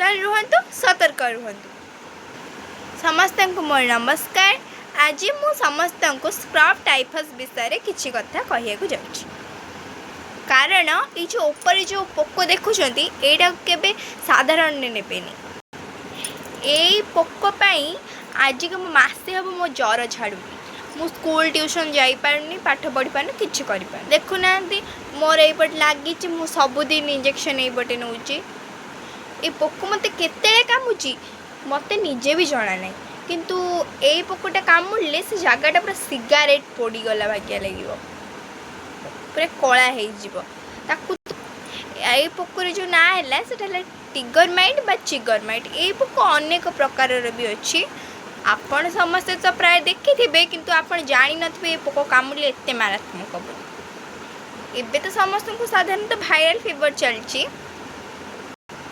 सावधान रुहतु सतर्क रुहतु। समस्त को मोर नमस्कार। आज मु समस्त को स्क्रब टाइफस विषय में किसी कथा कहूँ जाऊँगी। कारण ये जो ऊपर जो पोक देखुं यहाँ के साधारण नेबेनी। यही पोकपाई आज के मसे हम मो ज्वर छाड़ूनी। मु स्कूल ट्यूशन जापारूनी, पाठ पढ़ी पार कि देखुना मोर यपटे लगी मु सबुदिन इंजेक्शन यपटे नौ। ये पोक मत केते कामुची मत निजे भी जना ना, किंतु यही पोकटा कामुड़े से जगटा पूरा सिगारेट पोड़गला भाग्य लगे, पूरा कला हो। पोकर जो ना है से टिगर माइट बा चिगर माइट। ये पोक अनेक प्रकार भी अच्छी। आपण समस्ते तो प्राय देखी थे, किंतु आपण जानी नथिबे पोक कामुड़े एते मारात्मक बोली। एबे तो समस्त को साधारणतः भाइरल फीवर चलची।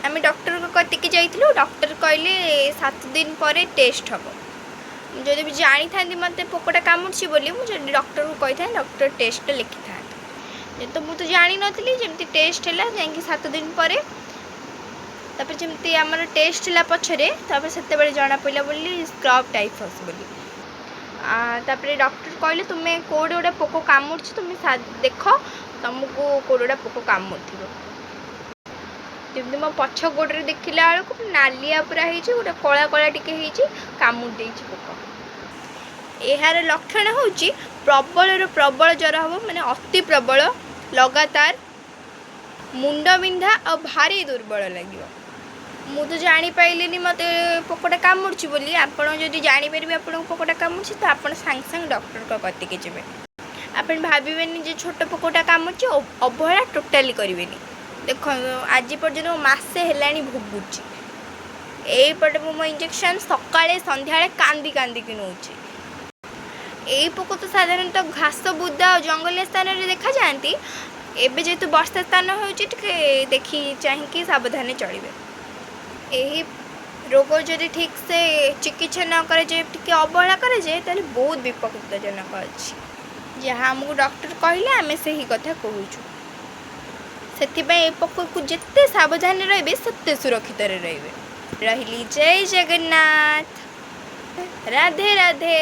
आम डॉक्टर को कतिक जाइलु, डॉक्टर कहले 7 दिन पर टेस्ट हम। जदि भी जानी था मत पोकटा कामुड़ी बोली, मुझे डॉक्टर को कही था डॉक्टर टेस्ट लिखि था। तो मुझे तो जानी नी जमी टेस्ट है जा 7 दिन पर जमी आम टेस्ट है पछरे से जना पड़ा बोली स्क्रब टाइफस बोली। तापर डॉक्टर कहले तुम्हें कौटे गोटे पोक कामुड़ तुम देख तुमको कौटे गोटे पोक कामुड़ जमी मो पछ गोड़े देखला बेलू नालिया पूरा हो गोटे कला कला टी कामुड़ दे पोक। यार लक्षण हूँ प्रबल प्रबल ज्वर हम, माने अति प्रबल लगातार मुंड बिंधा और भारी दुर्बल लगे। मु तो जानी पाइलिनी मत पोकटा कामुड़ी बोली। आपड़ जदि जानीपर आपको पोकटा कामुड़ी तो आप सांगे सांगे डॉक्टर को कतिके जे आप भावेनि जे छोट पोकटा कामुड़ी अवहेला टोटाली करें। देख आज पर्यटन मसे है भोगुची यहीपटे मो इंजेक्शन सकाଳେ संध्या कांदी कांदी कि नौ। यही पोक तो साधारणतः घास बुदा और जंगलिया स्थान में देखा जाती। एबे जेतु वर्षा स्थान हो देखी चाहिए सावधान चलिए। यही रोग जदि ठीक से चिकित्सा न करे अवहेला करे तो बहुत विपदजनक अच्छी। जहाँ आमको डॉक्टर कहले आम से ही कथा कहूँ। से पोक को जिते सावधान रे सेते सुरक्षित रही। जय जगन्नाथ, राधे राधे।